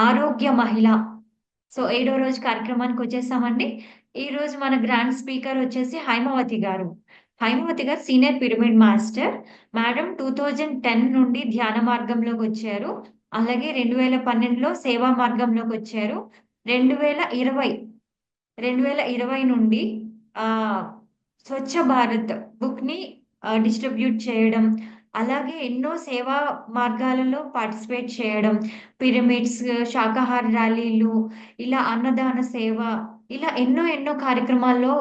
ఆరోగ్య మహిళ. సో, ఏడో రోజు కార్యక్రమానికి వచ్చేసామండి. ఈరోజు మన గ్రాండ్ స్పీకర్ వచ్చేసి హైమావతి గారు. హైమావతి గారు సీనియర్ పిరమిడ్ మాస్టర్. మేడం 2010 నుండి ధ్యాన మార్గంలోకొచ్చారు. అలాగే 2012లో సేవా మార్గంలోకొచ్చారు. 2020, 2020 నుండి ఆహ్, స్వచ్ఛ భారత్ బుక్‌ని డిస్ట్రిబ్యూట్ చేయడం, అలాగే ఎన్నో సేవా మార్గాలలో పార్టిసిపేట్ చేయడం, పిరమిడ్స్, శాకాహార ర్యాలీలు, ఇలా అన్నదాన సేవ, ఇలా ఎన్నో ఎన్నో కార్యక్రమాల్లో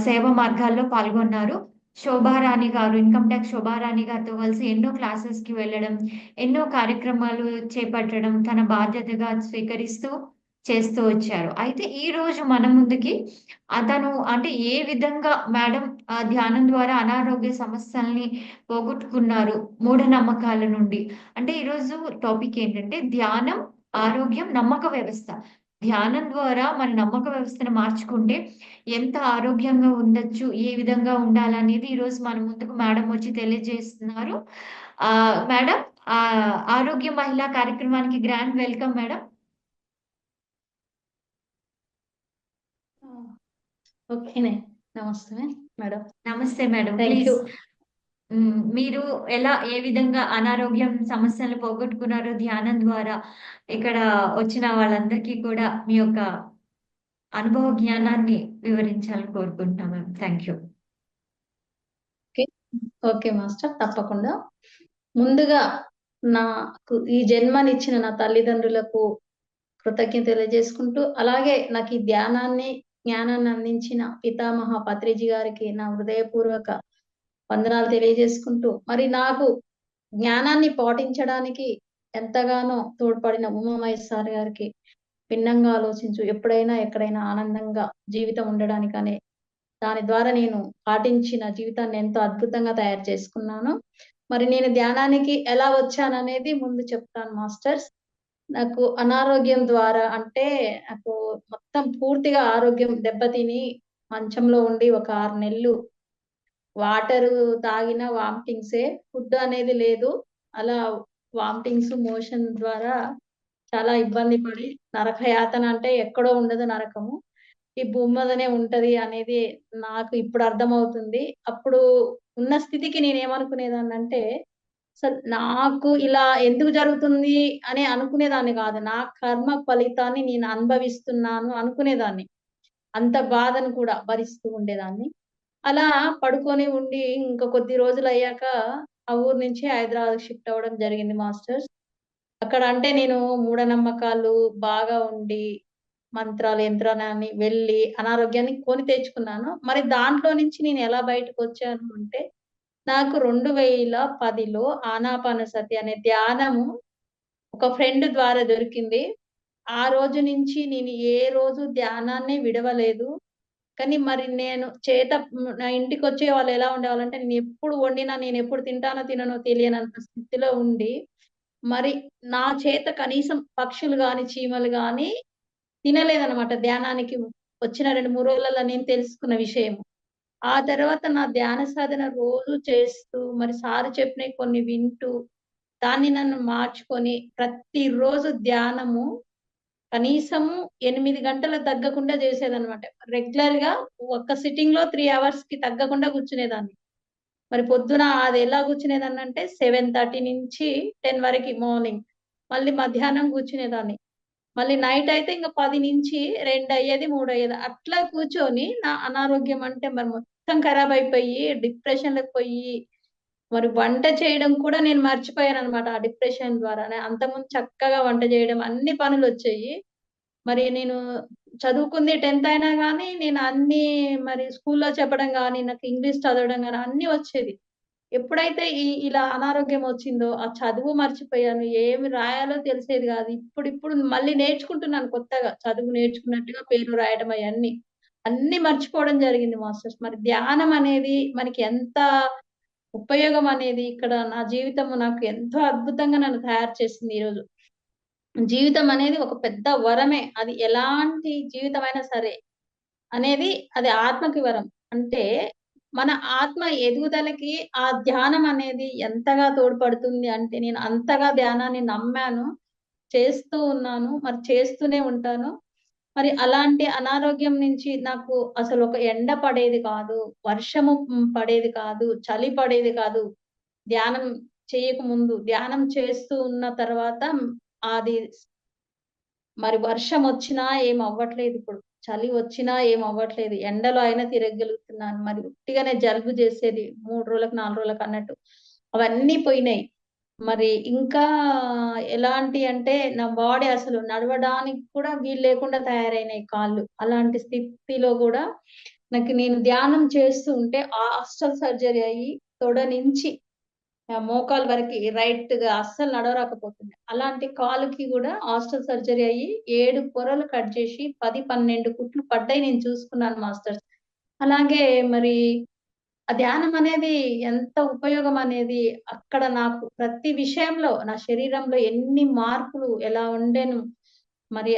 సేవా మార్గాల్లో పాల్గొన్నారు. శోభారాణి గారు, ఇన్‌కమ్ టాక్స్ శోభారాణి గారితో కలిసి ఎన్నో క్లాసెస్‌కి వెళ్ళడం, ఎన్నో కార్యక్రమాలు చేపట్టడం, తన బాధ్యతగా స్వీకరిస్తూ చేస్తూ వచ్చారు. అయితే ఈరోజు మన ముందుకి తను అంటే ఏ విధంగా మేడం ధ్యానం ద్వారా అనారోగ్య సమస్యల్ని పోగొట్టుకున్నారు మూఢనమ్మకాల నుండి. అంటే ఈరోజు టాపిక్ ఏంటంటే ధ్యానం, ఆరోగ్యం, నమ్మక వ్యవస్థ. ధ్యానం ద్వారా మన నమ్మక వ్యవస్థను మార్చుకుంటే ఎంత ఆరోగ్యంగా ఉండొచ్చు, ఏ విధంగా ఉండాలనేది ఈరోజు మన ముందుకు మేడం వచ్చి తెలియజేస్తున్నారు. మేడం ఆరోగ్య మహిళా కార్యక్రమానికి గ్రాండ్ వెల్కమ్ మేడం. ఓకేనే. నమస్తే మేడం. నమస్తే మేడం. Thank please you. మీరు ఏ విధంగా అనారోగ్యం సమస్యలు పోగొట్టుకున్నారో ధ్యానం ద్వారా ఇక్కడ వచ్చిన వాళ్ళందరికీ కూడా మీ యొక్క అనుభవ జ్ఞానాన్ని వివరించాలని కోరుకుంటున్నాం ma'am. Thank you. Okay. Okay master, తప్పకుండా. ముందుగా నాకు ఈ జన్మనిచ్చిన నా తల్లిదండ్రులకు కృతజ్ఞత తెలియజేసుకుంటూ, అలాగే నాకు ఈ జ్ఞానాన్ని అందించిన పితామహ పత్రిజీ గారికి నా హృదయపూర్వక వందనాలు తెలియజేసుకుంటూ, మరి నాకు జ్ఞానాన్ని పాటించడానికి ఎంతగానో తోడ్పడిన ఉమామహేశ్వరి గారికి భిన్నంగా ఆలోచించు, ఎప్పుడైనా ఎక్కడైనా ఆనందంగా జీవితం ఉండడానికనే దాని ద్వారా నేను పాటించిన జీవితాన్ని ఎంతో అద్భుతంగా తయారు చేసుకున్నాను. మరి నేను ధ్యానానికి ఎలా వచ్చాననేది ముందు చెప్తాను మాస్టర్స్. నాకు అనారోగ్యం ద్వారా అంటే నాకు మొత్తం పూర్తిగా ఆరోగ్యం దెబ్బతిని మంచంలో ఉండి ఒక 6 నెలలు వాటరు తాగిన వామిటింగ్సే, ఫుడ్ అనేది లేదు. అలా వామిటింగ్స్, మోషన్ ద్వారా చాలా ఇబ్బంది పడి, నరకయాతన అంటే ఎక్కడో ఉండదు నరకము, ఈ భూమి మీదనే ఉంటది అనేది నాకు ఇప్పుడు అర్థమవుతుంది. అప్పుడు ఉన్న స్థితికి నేనేమనుకునేదాన్నంటే, అసలు నాకు ఇలా ఎందుకు జరుగుతుంది అని అనుకునేదాన్ని కాదు. నా కర్మ ఫలితాన్ని నేను అనుభవిస్తున్నాను అనుకునేదాన్ని. అంత బాధను కూడా భరిస్తూ ఉండేదాన్ని. అలా పడుకొని ఉండి ఇంకా కొద్ది రోజులయ్యాక ఆ ఊరు నుంచి హైదరాబాద్‌కి షిఫ్ట్ అవ్వడం జరిగింది మాస్టర్స్. అక్కడ అంటే నేను మూఢనమ్మకాలు బాగా ఉండి, మంత్రాలు, యంత్రాలని వెళ్ళి అనారోగ్యాన్ని కొని తెచ్చుకున్నాను. మరి దాంట్లో నుంచి నేను ఎలా బయటకొచ్చాను అంటే, నాకు 2010లో ఆనాపానసతి అనే ధ్యానము ఒక ఫ్రెండ్ ద్వారా దొరికింది. ఆ రోజు నుంచి నేను ఏ రోజు ధ్యానాన్ని విడవలేదు. కానీ మరి నేను నా ఇంటికొచ్చే వాళ్ళు ఎలా ఉండేవాళ్ళంటే, నేనెప్పుడు వండినా, నేనెప్పుడు తింటానో, తిననో తెలియనంత స్థితిలో ఉండి, మరి నా చేత కనీసం పక్షులు గాని, చీమలు గాని తినలేదనమాట ధ్యానానికి వచ్చిన 2, 3 రోజులలో నేను తెలుసుకున్న విషయము. ఆ తర్వాత నా ధ్యాన సాధన రోజు చేస్తూ, మరి సారు చెప్పినయి కొన్ని వింటూ, దాన్ని నన్ను మార్చుకొని, ప్రతిరోజు ధ్యానము కనీసము 8 గంటలకు తగ్గకుండా చేసేదనమాట. రెగ్యులర్‌గా ఒక్క సిట్టింగ్‌లో 3 అవర్స్‌కి తగ్గకుండా కూర్చునేదాన్ని. మరి పొద్దున అది ఎలా కూర్చునేదాన్నంటే 7:30 నుంచి 10 వరకి మార్నింగ్. మళ్ళీ మధ్యాహ్నం కూర్చునేదాన్ని. మళ్ళీ నైట్ అయితే ఇంక 10 నుంచి 2 అయ్యేది, 3 అయ్యేది. అట్లా కూర్చొని నా అనారోగ్యం అంటే మరి మొత్తం ఖరాబయిపోయి డిప్రెషన్‌లోకి పోయి, మరి వంట చేయడం కూడా నేను మర్చిపోయాననమాట ఆ డిప్రెషన్ ద్వారానే. అంతకుముందు చక్కగా వంట చేయడం అన్ని పనులొచ్చేయి. మరి నేను చదువుకుంది 10థ్ అయినా గానీ, నేను అన్నీ మరి స్కూల్‌లో చెప్పడం గానీ, నాకు ఇంగ్లీష్ చదవడం గానీ అన్నీ వచ్చేది. ఎప్పుడైతే ఇలా అనారోగ్యం వచ్చిందో, ఆ చదువు మర్చిపోయాను. ఏమి రాయాలో తెలిసేది గాదు. ఇప్పుడిప్పుడు మళ్ళీ నేర్చుకుంటున్నాను కొత్తగా. చదువు నేర్చుకున్నట్టుగా పేర్లు రాయడం అయన్నీ. అన్నీ మర్చిపోవడం జరిగింది మాస్టర్స్. మరి ధ్యానం అనేది మనకి ఎంత ఉపయోగం అనేది ఇక్కడ నా జీవితము నాకు ఎంతో అద్భుతంగా నన్ను తయారు చేసింది ఈరోజు. జీవితం అనేది ఒక పెద్ద వరమే. అది ఎలాంటి జీవితమైనా సరే అనేది అది ఆత్మకి వరం. అంటే మన ఆత్మ ఎదుగుదలకి ఆ ధ్యానం అనేది ఎంతగా తోడ్పడుతుంది అంటే నేను అంతగా ధ్యానాన్ని నమ్మాను. చేస్తూ ఉన్నాను. మరి చేస్తూనే ఉంటాను. మరి అలాంటి అనారోగ్యం నుంచి నాకు అసలు ఒక ఎండ పడేది కాదు. వర్షము పడేది కాదు. చలి పడేది కాదు. ధ్యానం చేయకముందు. ధ్యానం చేస్తూ ఉన్న తర్వాత అది మరి వర్షమొచ్చినా ఏమవ్వట్లేదిప్పుడు. చలి వచ్చినా ఏమవ్వట్లేదు. ఎండలో అయినా తిరగగలుగుతున్నాను. మరి ఉట్టిగానే జలుబు జేసేది 3 రోజులకు, 4 రోజులకన్నట్టు. అవన్నీ పోయినాయి. మరి ఇంకా ఎలాంటి అంటే నా బాడీ అసలు నడవడానికి కూడా వీలు లేకుండా తయారైనాయి కాళ్ళు. అలాంటి స్థితిలో గూడా నేను ధ్యానం చేస్తూ ఉంటే హాస్టల్ సర్జరీ అయ్యి తొడ నుంచి మోకాలు వరకి రైట్‌గా అస్సలు నడవరాకపోతుండే. అలాంటి కాలుకి గూడా హాస్టల్ సర్జరీ అయ్యి 7 పొరలు కట్ జేసి 10, 12 కుట్లు పడ్డాయి. నేను చూసుకున్నాను మాస్టర్స్. అలాగే మరి ఆ ధ్యానం అనేది ఎంత ఉపయోగం అనేది అక్కడ నాకు ప్రతి విషయంలో నా శరీరంలో ఎన్ని మార్పులు ఎలా ఉండెను. మరి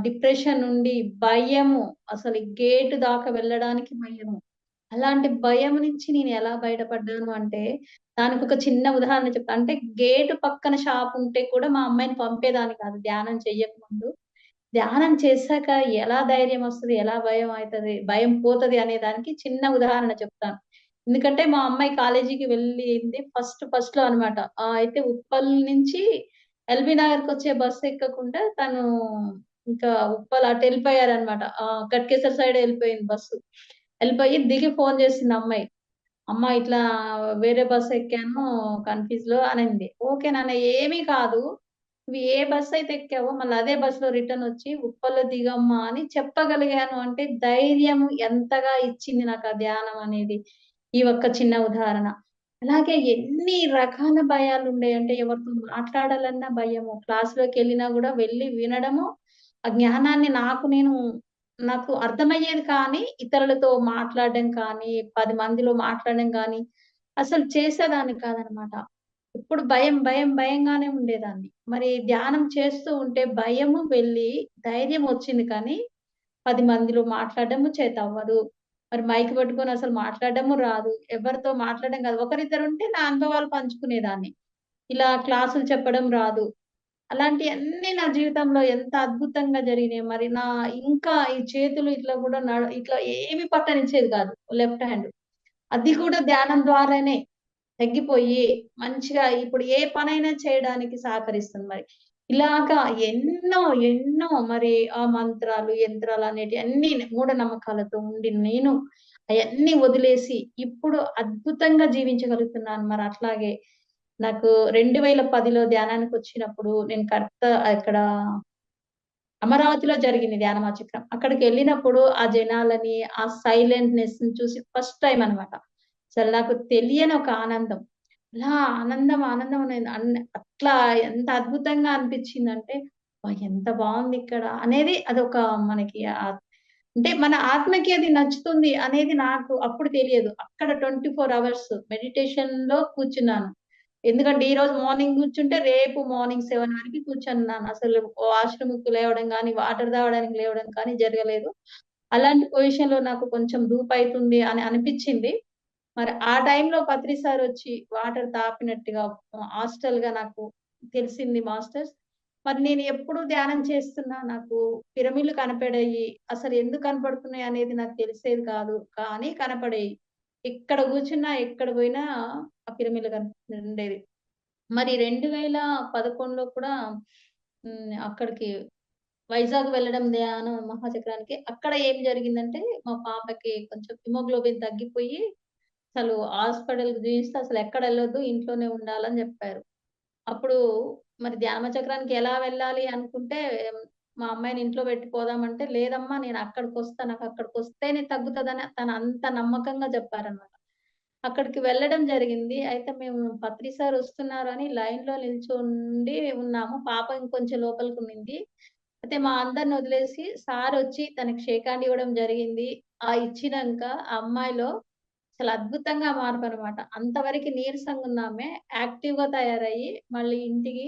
డిప్రెషన్ నుండి భయము, అసలు గేట్ దాకా వెళ్ళడానికి భయము. అలాంటి భయం నుంచి నేను ఎలా బయటపడ్డాను అంటే, దానికొక చిన్న ఉదాహరణ చెప్తా. అంటే గేటు పక్కన షాప్ ఉంటే కూడా మా అమ్మాయిని పంపేదాన్ని కాదు ధ్యానం చెయ్యకముందు. ధ్యానం చేశాక ఎలా ధైర్యమొస్తది, ఎలా భయం పోతది అనే దానికి చిన్న ఉదాహరణ చెప్తాను. ఎందుకంటే మా అమ్మాయి కాలేజీకి వెళ్ళింది ఫస్ట్‌లో అన్నమాట. అయితే ఉప్పల్ నుంచి ఎల్బీ నగర్‌కొచ్చే బస్ ఎక్కకుండా తను ఇంకా ఉప్పల్ అటెళ్ళిపోయారన్నమాట. ఘట్కేసర్ సైడ్ ఎళ్ళిపోయింది బస్సు. ఎళ్ళిపోయి దిగి ఫోను చేసింది అమ్మాయి. అమ్మ ఇట్లా వేరే బస్ ఎక్కాను కన్‌ఫ్యూజ్‌లో అనింది. ఓకే నాన్న ఏమీ కాదు. నువ్వు ఏ బస్ అయితే ఎక్కావో మళ్ళీ అదే బస్‌లో రిటర్న్ వచ్చి ఉప్పల్‌లో దిగమ్మా అని చెప్పగలిగాను అంటే ధైర్యం ఎంతగా ఇచ్చింది నాకు ఆ ధ్యానం అనేది. ఈ ఒక్క చిన్న ఉదాహరణ. అలాగే ఎన్ని రకాల భయాలుండేయంటే ఎవరితో మాట్లాడాలన్నా భయము. క్లాస్‌లోకెళ్ళినా గూడా వెళ్లి వినడము, ఆ జ్ఞానాన్ని నాకు అర్థమయ్యేది కానీ, ఇతరులతో మాట్లాడడం కానీ, 10 మందిలో మాట్లాడడం గానీ, అసలు చేసేదాన్ని కాదనమాట. ఎప్పుడు భయంగానే ఉండేదాన్ని. మరి ధ్యానం చేస్తూ ఉంటే భయము వెళ్ళి ధైర్యమొచ్చింది కానీ, 10 మందిలో మాట్లాడడము చేతవ్వదు. మరి మైక్ పట్టుకొని అసలు మాట్లాడడము రాదు. ఎవరితో మాట్లాడడం కాదు. ఒకరిద్దరుంటే నా అనుభవాలు పంచుకునేదాన్ని. ఇలా క్లాసులు చెప్పడం రాదు. అలాంటియన్నీ నా జీవితంలో ఎంత అద్భుతంగా జరిగినాయి. మరి ఇంకా ఈ చేతులు ఇట్లా గూడా ఇట్లా ఏమి పట్టనిచ్చేది కాదు లెఫ్ట్ హ్యాండ్. అది కూడా ధ్యానం ద్వారానే తగ్గిపోయి మంచిగా ఇప్పుడు ఏ పనైనా చేయడానికి సహకరిస్తుంది మరి. ఇలాగా ఎన్నో మరి ఆ మంత్రాలు, యంత్రాలు అనేటివి అన్నీ మూఢనమ్మకాలతో ఉండి నేను అయన్నీ వదిలేసి ఇప్పుడు అద్భుతంగా జీవించగలుగుతున్నాను. మరి అట్లాగే నాకు 2010లో ధ్యానానికొచ్చినప్పుడు నేను ఇక్కడ అమరావతిలో జరిగింది ధ్యానమా చక్రం. అక్కడికెళ్ళినప్పుడు ఆ జనాలని, ఆ సైలెంట్‌నెస్‌ని చూసి ఫస్ట్ టైమ్ అన్నమాట. అసలు నాకు తెలియని ఒక ఆనందం. అలా ఆనందం అనేది అట్లా ఎంత అద్భుతంగా అనిపించిందంటే, అబ్బా! ఎంత బావుందిక్కడ అనేది అదొక మనకి అంటే మన ఆత్మకి అది నచ్చుతుంది అనేది నాకు అప్పుడు తెలియదు. అక్కడ 24 అవర్స్ మెడిటేషన్‌లో కూర్చున్నాను. ఎందుకంటే ఈరోజు మార్నింగ్ కూర్చుంటే రేపు మార్నింగ్ 7 వరకి కూర్చున్నాను. అసలు వాష్‌రూమ్‌కి లేవడం గాని, వాటర్ తాగడానికి లేవడం కానీ జరగలేదు. అలాంటి పొజిషన్‌లో నాకు కొంచెం ధూపయితుంది అని అనిపిచ్చింది. మరి ఆ టైంలో పత్రి సారొచ్చి వాటర్ తాపినట్టుగా హాస్టల్‌గా నాకు తెలిసింది మాస్టర్స్. మరి నేను ఎప్పుడు ధ్యానం చేస్తున్నా నాకు పిరమిడ్‌లు కనపడాయి. అసలు ఎందుకు కనపడుతున్నాయి అనేది నాకు తెలిసేది కాదు. కానీ కనపడేయి. ఎక్కడ కూర్చున్నా, ఎక్కడ పోయినా ఆ పిరమిడ్‌లు కనిపిస్తుండేది. మరి 2011లో కూడా అక్కడికి వైజాగ్ వెళ్ళడం ధ్యానం మహాచక్రానికి. అక్కడ ఏం జరిగిందంటే మా పాపకి కొంచెం హిమోగ్లోబిన్ తగ్గిపోయి అసలు హాస్పిటల్‌కి చూయిస్తే అసలెక్కడెళ్ళొద్దు ఇంట్లోనే ఉండాలని జెప్పారు. అప్పుడు మరి ధ్యాన చక్రానికి ఎలా వెళ్ళాలి అనుకుంటే, మా అమ్మాయిని ఇంట్లో పెట్టి పోదామంటే, లేదమ్మా నేనక్కడికొస్తా. నాకక్కడికొస్తేనే తగ్గుతదని తను అంత నమ్మకంగా చెప్పారనమాట. అక్కడికి వెళ్ళడం జరిగింది. అయితే మేము పత్రి సార్ వస్తున్నారని లైన్‌లో నిల్చుండి ఉన్నాము. పాప ఇంకొంచెం లోపలికున్నింది. అయితే మా అందరిని వదిలేసి సారొచ్చి తనకి షేక్ హ్యాండ్ ఇవ్వడం జరిగింది. ఇచ్చినంక ఆ అమ్మాయిలో అసలు అద్భుతంగా మార్పనమాట. అంతవరకి నీరసంగున్నామె యాక్టివ్‌గా తయారయ్యి, మళ్ళీ ఇంటికి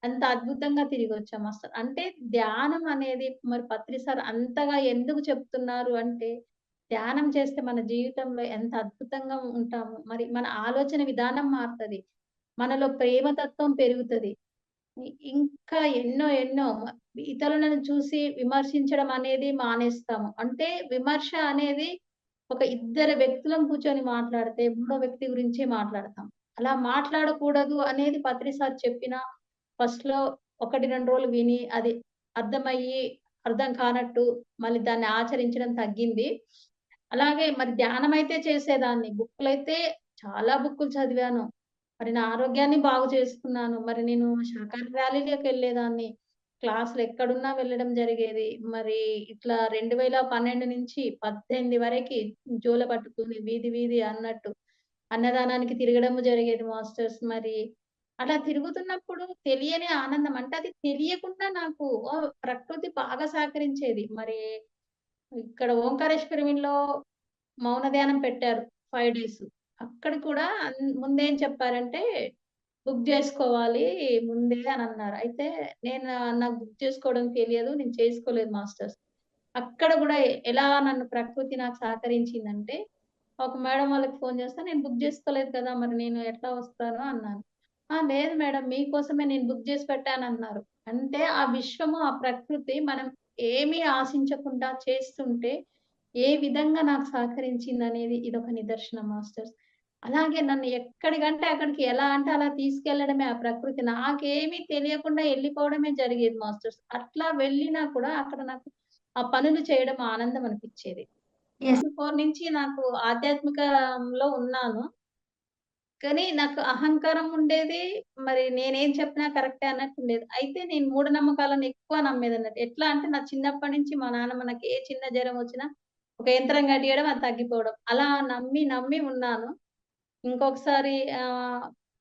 అంత అద్భుతంగా తిరిగొచ్చాం అసలు. అంటే ధ్యానం అనేది మరి పత్రి సార్ అంతగా ఎందుకు చెప్తున్నారు అంటే, ధ్యానం చేస్తే మన జీవితంలో ఎంత అద్భుతంగా ఉంటాము. మరి మన ఆలోచన విధానం మారుతది. మనలో ప్రేమతత్వం పెరుగుతది. ఇంకా ఎన్నో ఇతరులను చూసి విమర్శించడం అనేది మానేస్తాము. అంటే విమర్శ అనేది ఒక ఇద్దరు వ్యక్తులను కూర్చొని మాట్లాడితే, మూడో వ్యక్తి గురించే మాట్లాడతాం. అలా మాట్లాడకూడదు అనేది పత్రి సార్ చెప్పిన ఫస్ట్‌లో 1, 2 రోజులు విని అది అర్థమయ్యి, అర్థం కానట్టు మళ్ళీ దాన్ని ఆచరించడం తగ్గింది. అలాగే మరి ధ్యానమైతే చేసేదాన్ని. బుక్కులైతే చాలా బుక్కులు చదివాను. మరి నా ఆరోగ్యాన్ని బాగు చేసుకున్నాను. మరి నేను శాకాహార ర్యాలీలకెళ్ళేదాన్ని. క్లాసులు ఎక్కడున్నా వెళ్ళడం జరిగేది. మరి ఇట్లా 2012 నుంచి 18 వరకి జోల పట్టుకొని వీధి వీధి అన్నట్టు అన్నదానానికి తిరగడము జరిగేది మాస్టర్స్. మరి అలా తిరుగుతున్నప్పుడు తెలియని ఆనందం అంటే అది తెలియకుండా నాకు ప్రకృతి బాగా సహకరించేది. మరి ఇక్కడ ఓంకారేశ్వరిలో మౌన ధ్యానం పెట్టారు 5 డేస్. అక్కడ కూడా ముందేం చెప్పారంటే, బుక్ జేసుకోవాలి ముందే అనన్నారు. అయితే నేను నాకు బుక్ చేసుకోవడం తెలియదు. నేను చేసుకోలేదు మాస్టర్స్. అక్కడ గూడా ఎలా నన్ను ప్రకృతి నాకు సహకరించిందంటే, ఒక మేడం వాళ్ళకి ఫోను చేస్తే, "నేను బుక్ జేసుకోలేదు కదా! మరి నేను ఎట్లా వస్తాను?" అన్నాను. "ఆ! లేదు మేడం మీకోసమే నేను బుక్ జేసి పెట్టానన్నారు." అంటే ఆ విశ్వము, ఆ ప్రకృతి మనం ఏమీ ఆశించకుండా చేస్తుంటే, ఏ విధంగా నాకు సహకరించిందనేది ఇదొక నిదర్శనం మాస్టర్స్. అలాగే నన్ను ఎక్కడికంటే అక్కడికి ఎలా అంటే అలా తీసుకెళ్లడమే ఆ ప్రకృతి. నాకేమీ తెలియకుండా ఎళ్ళిపోవడమే జరిగేది మాస్టర్స్. అట్లా వెళ్ళినా కూడా అక్కడ నాకు ఆ పనులు చేయడం ఆనందం అనిపిచ్చేది. యెస్. 4 నుంచి నాకు ఆధ్యాత్మికంలో ఉన్నాను. కానీ నాకు అహంకారం ఉండేది. మరి నేనేం చెప్పినా కరెక్టే అన్నట్టుండేది. అయితే నేను మూఢనమ్మకాలను ఎక్కువ నమ్మేదన్నట్టు. ఎట్లా అంటే నా చిన్నప్పటి నుంచి మా నాన్నమ్మ నాకు ఏ చిన్న జ్వరం వచ్చినా ఒక యంత్రం కట్టియడం అది తగ్గిపోవడం. అలా నమ్మి ఉన్నాను. ఇంకొకసారి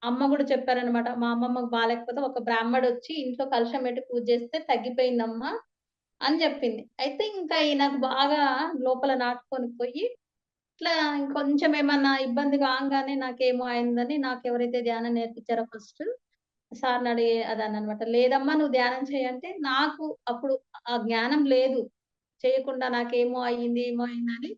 అమ్మ గూడా చెప్పారనమాట. మా అమ్మమ్మకి బాలేకపోతే ఒక బ్రాహ్మడొచ్చి ఇంట్లో కలశం పెట్టి పూజ చేస్తే తగ్గిపోయిందమ్మా అని జెప్పింది. అయితే ఇంకా నాకు బాగా లోపల నాటుకొని పోయి ఇట్లా ఇంకొంచెం ఏమన్నా ఇబ్బంది కాంగానే నాకేమో అయిందని నాకెవరైతే ధ్యానం నేర్పించారో ఫస్ట్ సార్‌ని అడిగి అదన్నానన్నమాట. లేదమ్మా నువ్వు ధ్యానం చెయ్యి అంటే నాకు అప్పుడు ఆ జ్ఞానం లేదు. చేయకుండా నాకేమో అయింది, ఏమో అయిందని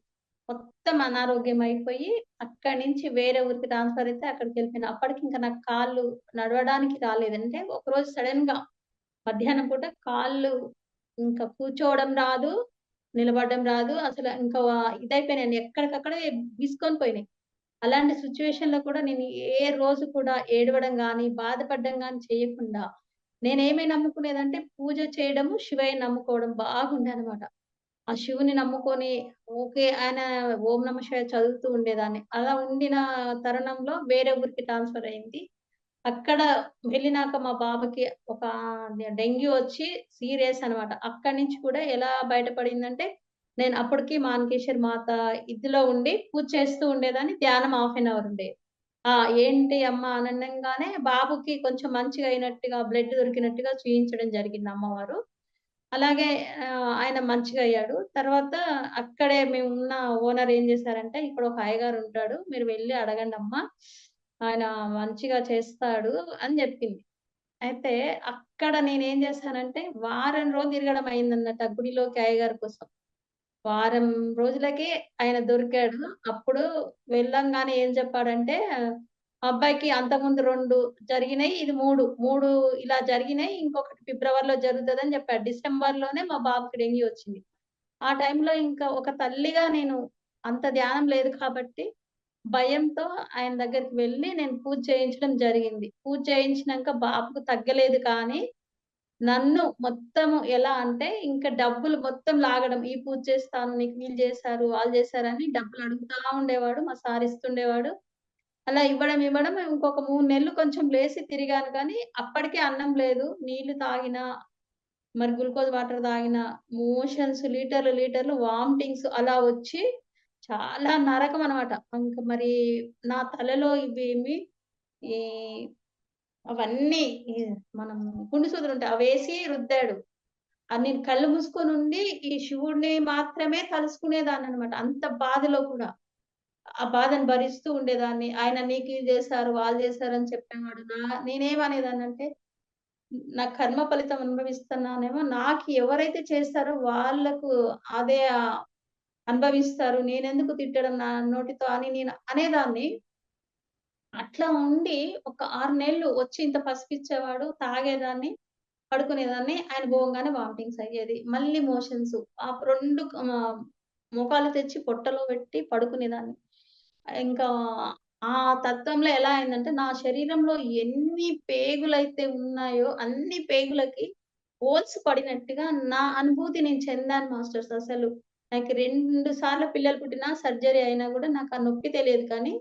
మొత్తం అనారోగ్యం అయిపోయి అక్కడి నుంచి వేరే ఊరికి ట్రాన్స్‌ఫర్ అయితే అక్కడికెళ్ళిపోయినా. అప్పటికి ఇంకా నాకు కాళ్ళు నడవడానికి రాలేదు. అంటే ఒకరోజు సడెన్‌గా మధ్యాహ్నం పూట కాళ్ళు ఇంకా కూర్చోవడం రాదు, నిలబడడం రాదు. అసల ఇంకా ఇదైపోయినాయండి. ఎక్కడికక్కడే గీసుకొని పోయినాయి. అలాంటి సిట్యుయేషన్‌లో కూడా నేను ఏ రోజు కూడా ఏడవడం గాని, బాధపడడం గాని చేయకుండా నేనేమి నమ్ముకునేదంటే పూజ చేయడము, శివయ్యని నమ్ముకోవడం బాగుండేదనమాట. ఆ శివుని నమ్ముకొని ఓకే. ఆయన ఓం నమ శివాయ చదువుతూ ఉండేదాన్ని. అలా ఉండిన తరుణంలో వేరే ఊరికి ట్రాన్స్‌ఫర్ అయింది. అక్కడ వెళ్ళినాక మా బాబుకి ఒక డెంగ్యూ వచ్చి సీరియస్ అనమాట. అక్కడి నుంచి కూడా ఎలా బయటపడిందంటే, నేను అప్పటికి మానకేశ్వరి మాత ఇదిలో ఉండి పూజ చేస్తూ ఉండేదాన్ని. ధ్యానం హాఫ్ ఎన్ అవర్ ఉండేది. ఆ! ఏంటి అమ్మ అనంగానే బాబుకి కొంచెం మంచిగా అయినట్టుగా బ్లడ్ దొరికినట్టుగా చూయించడం జరిగింది అమ్మవారు. అలాగే ఆయన మంచిగా అయ్యాడు. తర్వాత అక్కడే మేమున్న ఓనర్ ఏం చేశారంటే, "ఇక్కడ ఒక అయ్యగారు ఉంటాడు. మీరు వెళ్లి అడగండమ్మా. ఆయన మంచిగా చేస్తాడు" అని చెప్పింది. అయితే అక్కడ నేనేం చేశానంటే, వారం రోజులు తిరగడం అయిందన్నట్టు ఆ గుడిలోకి అయ్యగారి కోసం. వారం రోజులకే ఆయన దొరికాడు. అప్పుడు వెళ్ళంగానే ఏం చెప్పాడంటే, అబ్బాయికి అంతకుముందు 2 జరిగినాయి. ఇది 3 ఇలా జరిగినాయి. ఇంకొకటి ఫిబ్రవరిలో జరుగుతదని చెప్పాడు. డిసెంబర్‌లోనే మా బాబుకి డెంగ్యూ వచ్చింది. ఆ టైంలో ఇంకా ఒక తల్లిగా నేను అంత ధ్యానం లేదు కాబట్టి, భయంతో ఆయన దగ్గరికి వెళ్లి నేను పూజ చేయించడం జరిగింది. పూజ చేయించినంక బాబుకు తగ్గలేదు కానీ నన్ను మొత్తము ఎలా అంటే, ఇంక డబ్బులు మొత్తం లాగడం. ఈ పూజ చేస్తాను, నీకు వీళ్ళు చేశారు, వాళ్ళు చేశారని డబ్బులు అడుగుతా ఉండేవాడు. మా సార్ ఇస్తుండేవాడు. అలా ఇవ్వడం ఇంకొక 3 నెలలు కొంచెం లేసి తిరిగాను కానీ, అప్పటికి అన్నం లేదు. నీళ్లు తాగినా, మరి గ్లూకోజ్ వాటర్ తాగినా, మోషన్స్ లీటర్లు వామిటింగ్స్ అలా వచ్చి చాలా నరకం అన్నమాట. ఇంక మరి నా తలలో ఇవేమి ఈ అవన్నీ ఈ మనం గుండు సూదులుంటాయి. అవేసి రుద్దాడు. నేను కళ్ళు మూసుకొనుండి ఈ శివుడిని మాత్రమే తలుసుకునేదాన్ననమాట. అంత బాధలో కూడా. ఆ బాధను భరిస్తూ ఉండేదాన్ని. ఆయన నీకు ఇది జేశారు, వాళ్ళు జేశారని చెప్పేవాడు. నేనేమనేదాన్నంటే, నా కర్మ ఫలితం అనుభవిస్తున్నానేమో, నాకు ఎవరైతే చేస్తారో వాళ్ళకు అదే అనుభవిస్తారు. నేనెందుకు తిట్టడం నా నోటితో అని నేను అనేదాన్ని. అట్లా ఉండి ఒక 6 నెలలు వచ్చి ఇంత పసిపిచ్చేవాడు. తాగేదాన్ని. పడుకునేదాన్ని. ఆయన పోంగానే వామిటింగ్స్ అయ్యేది. మళ్ళీ మోషన్స్. ఆ 2 మోకాలు తెచ్చి పొట్టలో పెట్టి పడుకునేదాన్ని. ఇంకా ఆ తత్వంలో ఎలా అయిందంటే, నా శరీరంలో ఎన్ని పేగులైతే ఉన్నాయో, అన్ని పేగులకి హోల్స్ పడినట్టుగా నా అనుభూతి నేను చెందాను మాస్టర్స్ అసలు. నాకు 2 సార్లు పిల్లలు పుట్టినా, సర్జరీ అయినా గూడా నాకు ఆ నొప్పి తెలియదు కానీ,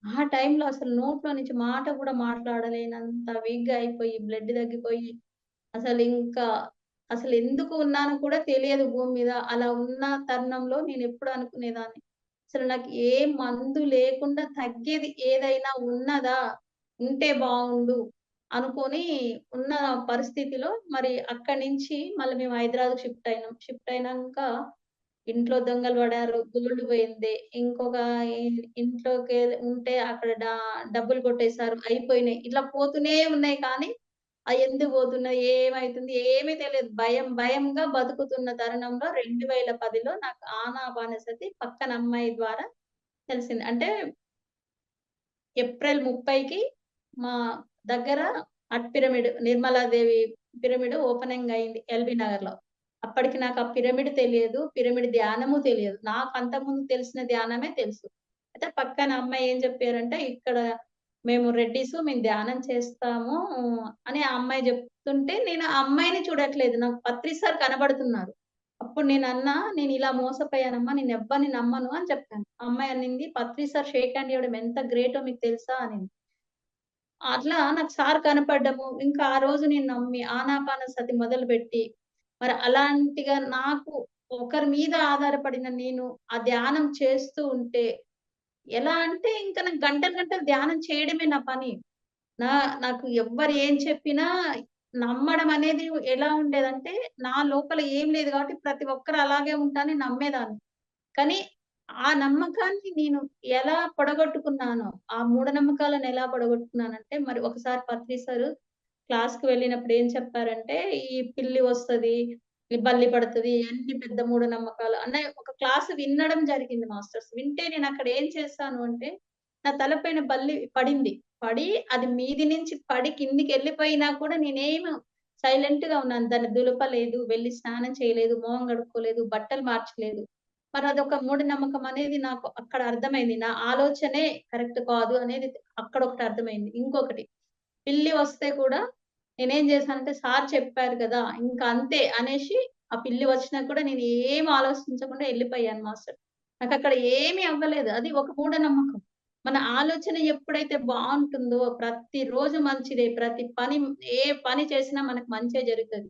ఆ టైంలో అసలు నోట్లో నుంచి మాట గూడా మాట్లాడలేనంత వీక్‌గా అయిపోయి, బ్లడ్ తగ్గిపోయి, అసలింకా అసలెందుకు ఉన్నానో కూడా తెలియదు భూమి మీద. అలా ఉన్న తరుణంలో నేనెప్పుడు అనుకునేదాన్ని, అసలు నాకు ఏ మందు లేకుండా తగ్గేది ఏదైనా ఉన్నదా? ఉంటే బావుండు అనుకోని ఉన్న పరిస్థితిలో మరి అక్కడి నుంచి మళ్ళీ మేము హైదరాబాద్‌కి షిఫ్ట్ అయినాం. షిఫ్ట్ అయినంక ఇంట్లో దొంగలు పడారు. గోల్డ్ పోయింది. ఇంకొక ఇంట్లోకి ఉంటే అక్కడ డబ్బులు కొట్టేసారు. అయిపోయినాయి. ఇట్లా పోతూనే ఉన్నాయి కానీ ఎందుకు పోతున్నాయి? ఏమైతుంది? ఏమీ తెలియదు. భయం భయంగా బతుకుతున్న తరుణంలో 2010లో నాకు ఆనాపానసతి పక్కన అమ్మాయి ద్వారా తెలిసింది. అంటే ఏప్రిల్ 30కి మా దగ్గర art pyramid Nirmala Devi pyramid opening అయింది ఎల్బీ నగర్‌లో. అప్పటికి నాకు ఆ పిరమిడ్ తెలియదు. పిరమిడ్ ధ్యానము తెలియదు. నాకు అంతకుముందు తెలిసిన ధ్యానమే తెలుసు. అయితే పక్కన అమ్మాయి ఏం చెప్పారంటే, "ఇక్కడ మేము రెడ్డీసు మేము ధ్యానం చేస్తాము" అని ఆ అమ్మాయి చెప్తుంటే నేను ఆ అమ్మాయిని చూడట్లేదు. నాకు పత్రి సార్ కనబడుతున్నారు. అప్పుడు నేనన్నా, "నేనిలా మోసపోయానమ్మా. నేనెవ్వరిని నమ్మను" అని చెప్పాను. ఆ అమ్మాయి అనింది, "పత్రి సార్ షేక్ హ్యాండ్ ఇవ్వడం ఎంత గ్రేటో మీకు తెలుసా?" అనింది. అట్లా నాకు సార్ కనపడ్డము. ఇంకా ఆ రోజు నేను నమ్మి ఆనాపానసతి మొదలుపెట్టి, మరి అలాంటిగా నాకు ఒకరి మీద ఆధారపడిన నేను ఆ ధ్యానం చేస్తూ ఉంటే, ఎలా అంటే ఇంక నాకు గంటలు గంటలు ధ్యానం చేయడమే నా పని. నా నాకు ఎవ్వరు ఏం చెప్పినా నమ్మడం అనేది ఎలా ఉండేదంటే, నా లోపల ఏం లేదు కాబట్టి ప్రతి ఒక్కరు అలాగే ఉంటారని నమ్మేదాన్ని. కానీ, ఆ నమ్మకాన్ని నేను ఎలా పొడగొట్టుకున్నానో, ఆ మూఢనమ్మకాలను ఎలా పొడగొట్టుకున్నానంటే, మరి ఒకసారి పత్రి సారు క్లాస్‌కి వెళ్ళినప్పుడు ఏం చెప్పారంటే, "ఈ పిల్లి వస్తది, ఈ బల్లి పడతది, ఇయన్నీ పెద్ద మూఢనమ్మకాలు" అన్న ఒక క్లాస్ వినడం జరిగింది మాస్టర్స్. వింటే నేనక్కడ ఏం చేశాను అంటే, నా తలపైన బల్లి పడింది. పడి అది మీది నుంచి పడి కిందికెళ్ళిపోయినా కూడా నేనేమి సైలెంట్‌గా ఉన్నాను. దాన్ని దులపలేదు, వెళ్లి స్నానం చేయలేదు, మొహం కడుక్కోలేదు, బట్టలు మార్చలేదు. మరదొక మూఢనమ్మకం అనేది నాకు అక్కడ అర్థమైంది. నా ఆలోచనే కరెక్ట్ కాదు అనేది అక్కడొకటి అర్థమైంది. ఇంకొకటి పిల్లి వస్తే కూడా నేనేం చేశానంటే సార్ చెప్పారు కదా! ఇంక అంతే అనేసి ఆ పిల్లి వచ్చినా కూడా నేను ఏమి ఆలోచించకుండా ఎళ్ళిపోయాను మాస్టర్. నాకక్కడ ఏమి అవ్వలేదు. అది ఒక మూఢనమ్మకం. మన ఆలోచన ఎప్పుడైతే బావుంటుందో ప్రతిరోజు మంచిదే. ప్రతి పని ఏ పని చేసినా మనకు మంచే జరుగుతది.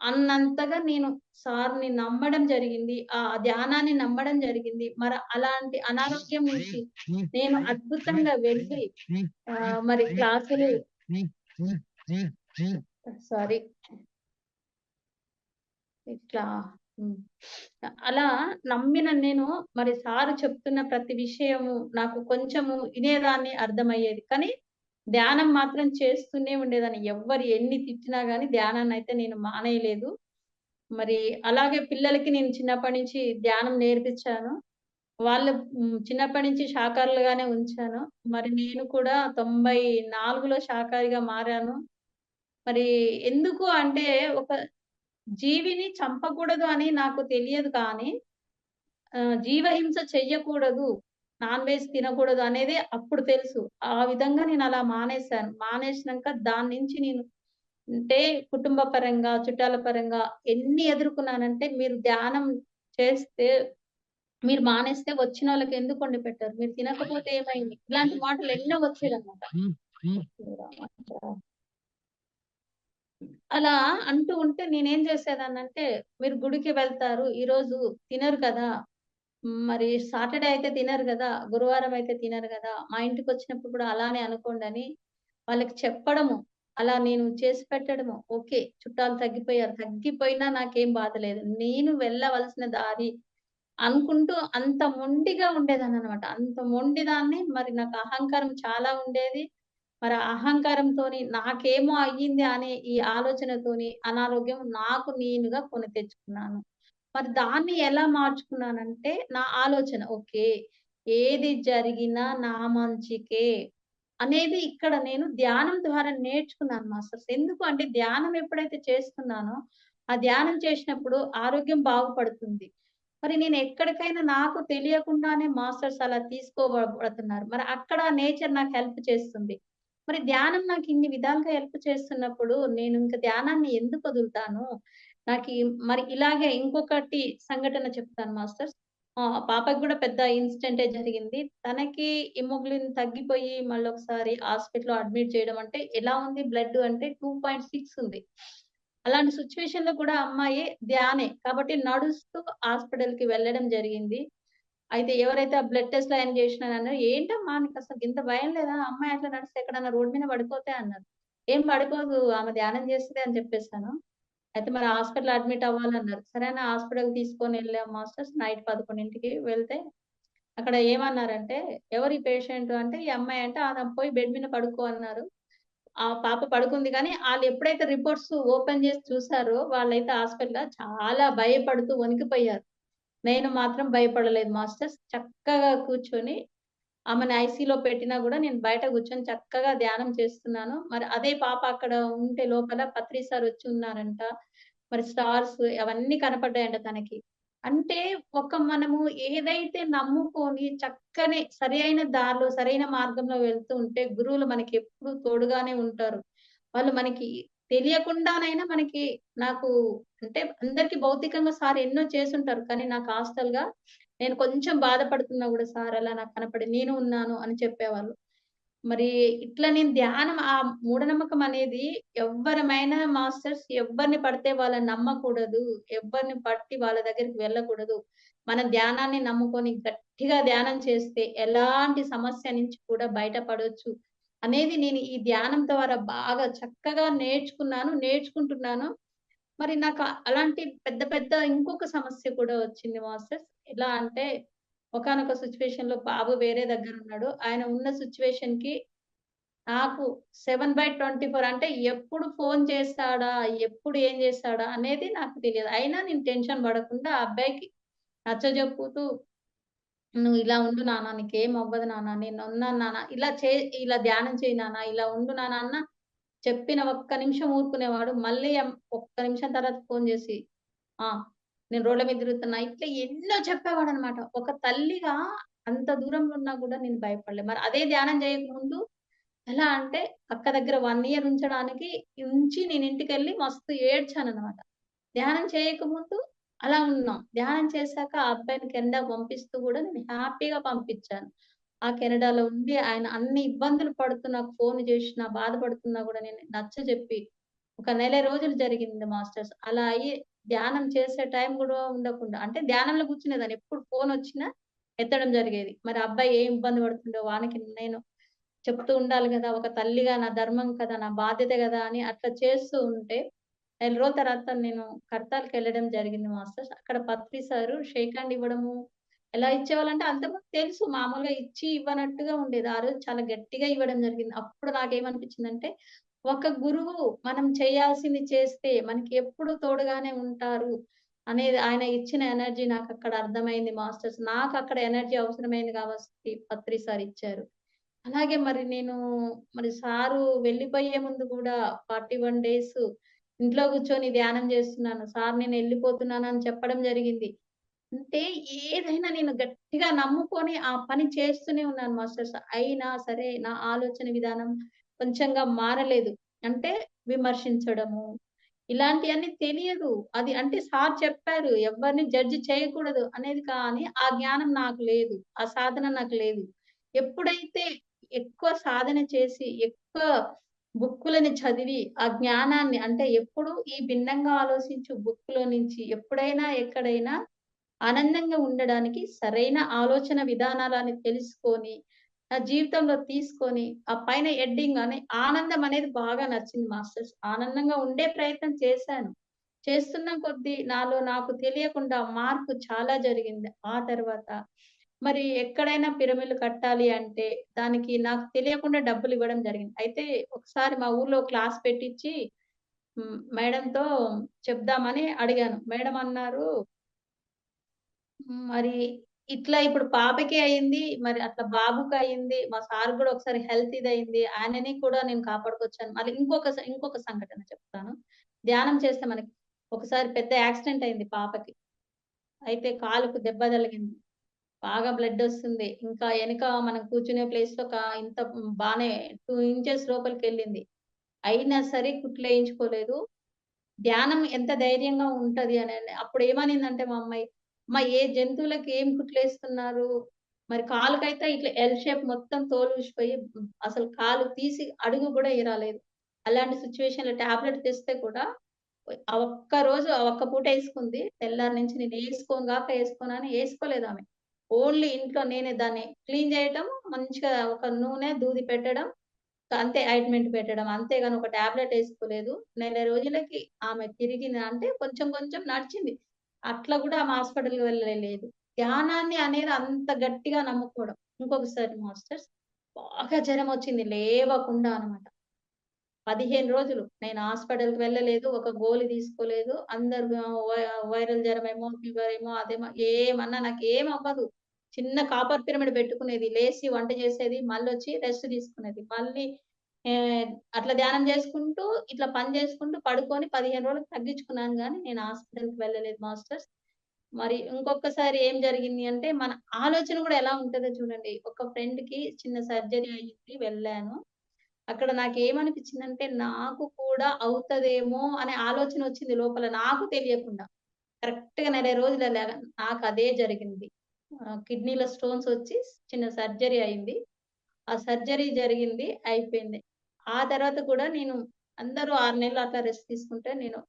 అన్నంతగా నేను సార్‌ని నమ్మడం జరిగింది. ఆ ధ్యానాన్ని నమ్మడం జరిగింది. మరి అలాంటి అనారోగ్యం నుంచి నేను అద్భుతంగా వెళ్ళి మరి క్లాసులు సారీ ఇట్లా హ్మ్. అలా నమ్మిన నేను మరి సారు చెప్తున్న ప్రతి విషయము నాకు కొంచెము వినేదాన్ని అర్థమయ్యేది. కానీ ధ్యానం మాత్రం చేస్తూనే ఉండేదాన్ని. ఎవ్వరు ఎన్ని తిట్టినా గాని ధ్యానాన్నయితే నేను మానేయలేదు. మరి అలాగే పిల్లలకి నేను చిన్నప్పటి నుంచి ధ్యానం నేర్పించాను. వాళ్ళు చిన్నప్పటి నుంచి శాకాహారులుగానే ఉంచాను. మరి నేను కూడా 94లో శాకాహారిగా మారాను. మరి ఎందుకు అంటే ఒక జీవిని చంపకూడదు అని నాకు తెలియదు కానీ జీవహింస చెయ్యకూడదు, నాన్ వెజ్ తినకూడదు అనేదే అప్పుడు తెలుసు. ఆ విధంగా నేనలా మానేశాను. మానేసినంక దాని నుంచి నేను అంటే కుటుంబ పరంగా, చుట్టాల పరంగా ఎన్ని ఎదుర్కొన్నానంటే మీరు ధ్యానం చేస్తే మీరు మానేస్తే వచ్చినోళ్ళకి ఎందుకు వండి పెట్టరు? మీరు తినకపోతే ఏమైంది? ఇలాంటి మాటలు ఎన్నో వచ్చేదన్నమాట. అలా అంటూ ఉంటే నేనేం చేసేదాన్నంటే, మీరు గుడికి వెళ్తారు, ఈరోజు తినరు కదా! మరి సాటర్‌డే అయితే తినరు గదా! గురువారం అయితే తినరు గదా! మా ఇంటికొచ్చినప్పుడు కూడా అలానే అనుకోండని వాళ్ళకి చెప్పడము. అలా నేను చేసి పెట్టడము. ఓకే. చుట్టాలు తగ్గిపోయారు. తగ్గిపోయినా నాకేం బాధ లేదు. నేను వెళ్ళవలసిన దారి అనుకుంటూ అంత మొండిగా ఉండేదాన్ననమాట. అంత మొండిదాన్ని. మరి నాకు అహంకారం చాలా ఉండేది. మరి ఆ అహంకారంతోని నాకేమో అయ్యింది అనే ఈ ఆలోచనతోని అనారోగ్యం నాకు నేనుగా కొని తెచ్చుకున్నాను. మరి దాన్ని ఎలా మార్చుకున్నానంటే, నా ఆలోచన ఓకే. ఏది జరిగినా నా మంచికే. అనేది ఇక్కడ నేను ధ్యానం ద్వారా నేర్చుకున్నాను మాస్టర్స్. ఎందుకు అంటే ధ్యానం ఎప్పుడైతే చేస్తున్నానో, ఆ ధ్యానం చేసినప్పుడు ఆరోగ్యం బాగుపడుతుంది. మరి నేను ఎక్కడికైనా నాకు తెలియకుండానే మాస్టర్స్ అలా తీసుకోబడుతున్నారు. మరి అక్కడ నేచర్ నాకు హెల్ప్ చేస్తుంది. మరి ధ్యానం నాకు ఇన్ని విధాలుగా హెల్ప్ చేస్తున్నప్పుడు నేను ఇంక ధ్యానాన్ని ఎందుకు వదులుతాను? నాకీ మరి ఇలాగే ఇంకొకటి సంఘటన చెప్తాను మాస్టర్స్. పాపకి గూడా పెద్ద ఇన్సిడెంటే జరిగింది. తనకి హిమోగ్లోబిన్ తగ్గిపోయి మళ్ళొకసారి హాస్పిటల్‌లో అడ్మిట్ చేయడం అంటే ఎలా ఉంది బ్లడ్ అంటే 2.6 ఉంది. అలాంటి సిట్యుయేషన్‌లో కూడా అమ్మాయి ధ్యానే. కాబట్టి నడుస్తూ హాస్పిటల్‌కి వెళ్ళడం జరిగింది. అయితే ఎవరైతే ఆ బ్లడ్ టెస్ట్‌లు అయన్నీ చేసినానన్నారు, "ఏంటమ్మా నీకసలు గింత భయం లేదా? అమ్మాయి అట్లా నడిస్తే ఎక్కడన్నా రోడ్ మీద పడిపోతే" అన్నారు. "ఏం పడిపోదు. ఆమె ధ్యానం చేస్తది" అని చెప్పేసాను. అయితే మరి హాస్పిటల్ అడ్మిట్ అవ్వాలన్నారు. సరే అని హాస్పిటల్‌కి తీసుకొనెళ్ళాం మాస్టర్స్. నైట్ 11కి వెళ్తే అక్కడ ఏమన్నారంటే, "ఎవరు ఈ పేషెంట్" అంటే, "ఈ అమ్మాయి" అంటే, "ఆ! పోయి బెడ్ మీద పడుకో" అన్నారు. ఆ పాప పడుకుంది కానీ, ఆళ్ళెప్పుడైతే రిపోర్ట్స్ ఓపెన్ చేసి చూసారో, వాళ్ళైతే హాస్పిటల్‌లో చాలా భయపడుతూ వణికిపోయారు. నేను మాత్రం భయపడలేదు మాస్టర్స్. చక్కగా కూర్చొని ఆమెని ఐసీలో పెట్టినా గూడా నేను బయట కూర్చొని చక్కగా ధ్యానం చేస్తున్నాను. మరి అదే పాప అక్కడ ఉంటే లోపల పత్రి సార్ వచ్చి ఉన్నారంట. మరి స్టార్స్ అవన్నీ కనపడ్డాయంట తనకి. అంటే మనము ఏదైతే నమ్ముకొని చక్కని సరైన దారిలో, సరైన మార్గంలో వెళ్తూ ఉంటే గురువులు మనకెప్పుడు తోడుగానే ఉంటారు. వాళ్ళు మనకి తెలియకుండానైనా మనకి నాకు అంటే అందరికి భౌతికంగా సార్ ఎన్నో చేసుంటారు. కానీ నాకు హాస్టల్‌గా నేను కొంచెం బాధపడుతున్నా గూడా సార్ అలా నాకు కనపడి నేను ఉన్నాను అని చెప్పేవాళ్ళు. మరి ఇట్లా నేను ధ్యానం మూఢనమ్మకం అనేది ఎవ్వరమైనా మాస్టర్స్ ఎవ్వరిని పడితే వాళ్ళని నమ్మకూడదు. ఎవ్వరిని పట్టి వాళ్ళ దగ్గరికి వెళ్ళకూడదు. మన ధ్యానాన్ని నమ్ముకొని గట్టిగా ధ్యానం చేస్తే ఎలాంటి సమస్య నుంచి కూడా బయటపడొచ్చు. అనేది నేను ఈ ధ్యానం ద్వారా బాగా చక్కగా నేర్చుకున్నాను. నేర్చుకుంటున్నాను. మరి నాకు అలాంటి పెద్ద పెద్ద ఇంకొక సమస్య కూడా వచ్చింది మాస్టర్స్. ఎలా అంటే ఒకానొక సిట్యుయేషన్‌లో బాబు వేరే దగ్గరున్నాడు. ఆయన ఉన్న సిట్యుయేషన్‌కి నాకు 7/24 అంటే ఎప్పుడు ఫోను చేస్తాడా? ఎప్పుడు ఏం చేస్తాడా? అనేది నాకు తెలియదు. అయినా నేను టెన్షన్ పడకుండా ఆ అబ్బాయికి నచ్చజెప్పుతూ "నువ్వు ఇలా ఉండు నాన్న. నీకేం అవ్వదు నాన్న. నేనున్నాను నాన్న. ఇలా ధ్యానం చెయ్యి నాన్న. ఇలా ఉండు నాన్న" అన్న చెప్పిన ఒక్క నిమిషం ఊరుకునేవాడు. మళ్ళీ ఒక్క నిమిషం తర్వాత ఫోను జేసి, "ఆ! నేను రోడ్ల మీద తిరుగుతున్నా." ఇట్లా ఎన్నో చెప్పేవాడనమాట. ఒక తల్లిగా అంత దూరంలో ఉన్నా గూడా నేను భయపడలే. మరి అదే ధ్యానం జేయకముందు ఎలా అంటే అక్క దగ్గర 1 ఇయర్ ఉంచి నేను ఇంటికెళ్ళి మస్తు ఏడ్చాననమాట. ధ్యానం చేయకముందు అలా ఉన్నాం. ధ్యానం చేశాక ఆ అబ్బాయిని కెనడా పంపిస్తూ గూడా నేను హ్యాపీగా పంపిచ్చాను. ఆ కెనడాలో ఉండి ఆయన అన్ని ఇబ్బందులు పడుతూ నాకు ఫోను జేషినా, బాధపడుతున్నా గూడా నేను నచ్చజెప్పి ఒక నెల రోజులు జరిగింది మాస్టర్స్. అలా అయ్యి ధ్యానం చేసే టైం గూడా ఉండకుండా అంటే ధ్యానంలో కూర్చునేదాన్ని. ఎప్పుడు ఫోనొచ్చినా ఎత్తడం జరిగేది. మరి ఆ అబ్బాయి ఏం ఇబ్బంది పడుతుండో వానికి నేను చెప్తూ ఉండాలి గదా! ఒక తల్లిగా నా ధర్మం కదా! నా బాధ్యత గదా! అని అట్లా చేస్తూ ఉంటే, నెల రోజుల తర్వాత నేను కడతాల్‌కెళ్ళడం జరిగింది మాస్టర్స్. అక్కడ పత్రి సారు షేక్ హ్యాండ్ ఇవ్వడము, ఎలా ఇచ్చేవాళ్ళంటే అంతకుముందు తెలుసు మామూలుగా ఇచ్చి ఇవ్వనట్టుగా ఉండేది. ఆ రోజు చాలా గట్టిగా ఇవ్వడం జరిగింది. అప్పుడు నాకేమనిపించిందంటే, ఒక గురువు మనం చేయాల్సింది చేస్తే మనకి ఎప్పుడు తోడుగానే ఉంటారు అనేది ఆయన ఇచ్చిన ఎనర్జీ నాకక్కడ అర్థమైంది మాస్టర్స్. నాకక్కడ ఎనర్జీ అవసరమైంది కాబట్టి పత్రి సార్ ఇచ్చారు. అలాగే మరి నేను మరి సారు వెళ్ళిపోయే ముందు గూడా 41 డేస్ ఇంట్లో కూర్చొని ధ్యానం జేస్తున్నాను. సార్ నేనెళ్ళిపోతున్నానని చెప్పడం జరిగింది. అంటే ఏదైనా నేను గట్టిగా నమ్ముకొని ఆ పని చేస్తూనే ఉన్నాను మాస్టర్స్. అయినా సరే నా ఆలోచన విధానం కొంచెంగా మారలేదు. అంటే విమర్శించడము, ఇలాంటియన్నీ తెలియదు. అది అంటే సార్ చెప్పారు. ఎవ్వరిని జడ్జ్ చేయకూడదు అనేది కానీ, ఆ జ్ఞానం నాకు లేదు. ఆ సాధన నాకు లేదు. ఎప్పుడైతే ఎక్కువ సాధన చేసి, ఎక్కువ బుక్కులని చదివి, ఆ జ్ఞానాన్ని అంటే ఎప్పుడు ఈ భిన్నంగా ఆలోచించు బుక్‌లో నుంచి ఎప్పుడైనా, ఎక్కడైనా ఆనందంగా ఉండడానికి సరైన ఆలోచన విధానాలని తెలుసుకొని, నా జీవితంలో తీసుకొని, ఆ పైన ఎడ్డింగ్ అని ఆనందం అనేది బాగా నచ్చింది మాస్టర్స్. ఆనందంగా ఉండే ప్రయత్నం చేశాను. చేస్తున్న కొద్దీ నాలో నాకు తెలియకుండా మార్పు చాలా జరిగింది. ఆ తర్వాత మరి ఎక్కడైనా పిరమిడ్‌లు కట్టాలి అంటే, దానికి నాకు తెలియకుండా డబ్బులివ్వడం జరిగింది. అయితే ఒకసారి మా ఊర్లో క్లాస్ పెట్టిచ్చి మేడంతో చెప్దామని అడిగాను. మేడం అన్నారు మరి ఇట్లా ఇప్పుడు పాపకి అయింది. మరి అట్లా బాబుకి అయింది. మా సార్ గూడా ఒకసారి హెల్త్ ఇదయింది. ఆయనని కూడా నేను కాపాడుకొచ్చాను. మళ్ళీ ఇంకొక సంఘటన చెప్తాను. ధ్యానం చేస్తే మనకి ఒకసారి పెద్ద యాక్సిడెంట్ అయింది పాపకి. అయితే కాలుకు దెబ్బ తగిలింది. బాగా బ్లడొస్తుంది. ఇంకా ఎనక మనం కూర్చునే ప్లేస్‌లో ఇంత బానే 2 ఇంచెస్ లోపలికెళ్ళింది. అయినా సరే కుట్లేయించుకోలేదు. ధ్యానం ఎంత ధైర్యంగా ఉంటది అనండి. అప్పుడేమనిందంటే మా అమ్మాయి, "అమ్మ ఏ జంతువులకి ఏం కుట్లేస్తున్నారు? మరి కాలుకైతే ఇట్లా ఎల్ షేప్ మొత్తం తోలు ఊసిపోయి అసలు కాలు తీసి అడుగు గూడా ఎయరాలేదు. అలాంటి సిట్యుయేషన్‌లో టాబ్లెట్ తెస్తే కూడా ఆ ఒక్క రోజు ఆ ఒక్క పూట యేసుకుంది. తెల్లారి నుంచి నేను యేసుకోనని యేసుకోలేదామె. ఓన్లీ ఇంట్లో నేనే దాన్ని క్లీన్ జేయటం, మంచిగా ఒక నూనె, దూది పెట్టడం అంతే ఆయింట్‌మెంట్ పెట్టడం. అంతేగాని ఒక టాబ్లెట్ ఏసుకోలేదు. నెల రోజులకి ఆమె తిరిగింది అంటే కొంచెం కొంచెం నడిచింది. అట్లా గూడా ఆమె హాస్పిటల్‌కి వెళ్ళలేదు. ధ్యానాన్ని అనేది అంత గట్టిగా నమ్ముకోవడం. ఇంకొకసారి మాస్టర్స్ బాగా జరమొచ్చింది లేవకుండా అన్నమాట. 15 రోజులు నేను హాస్పిటల్‌కి వెళ్ళలేదు. ఒక గోలి తీసుకోలేదు. అందరూ వైరల్ జ్వరమేమో, ఫీవరేమో, అదేమో ఏమన్నా నాకేమవ్వదు. చిన్న కాపర్ పిరమిడ్ పెట్టుకునేది. లేసి వంట చేసేది. మళ్ళొచ్చి రెస్ట్ తీసుకునేది. మళ్ళీ అట్లా ధ్యానం చేసుకుంటూ, ఇట్లా పని చేసుకుంటూ పడుకొని 15 రోజులకు తగ్గించుకున్నాను గానీ, నేను హాస్పిటల్‌కి వెళ్ళలేదు మాస్టర్స్. మరి ఇంకొకసారి ఏం జరిగింది అంటే, మన ఆలోచన గూడా ఎలా ఉంటదో చూడండి. ఒక ఫ్రెండ్‌కి చిన్న సర్జరీ అయింది. వెళ్ళాను. అక్కడ నాకేమనిపించిందంటే, నాకు కూడా అవుతదేమో అనే ఆలోచనొచ్చింది లోపల నాకు తెలియకుండా. కరెక్ట్‌గా నెల రోజులలా నాకదే జరిగింది. కిడ్నీలో స్టోన్స్ వచ్చి చిన్న సర్జరీ అయింది. ఆ సర్జరీ జరిగింది. అయిపోయింది. ఆ తర్వాత కూడా నేను అందరూ 6 నెలలు అట్లా రెస్ట్ తీసుకుంటే, నేను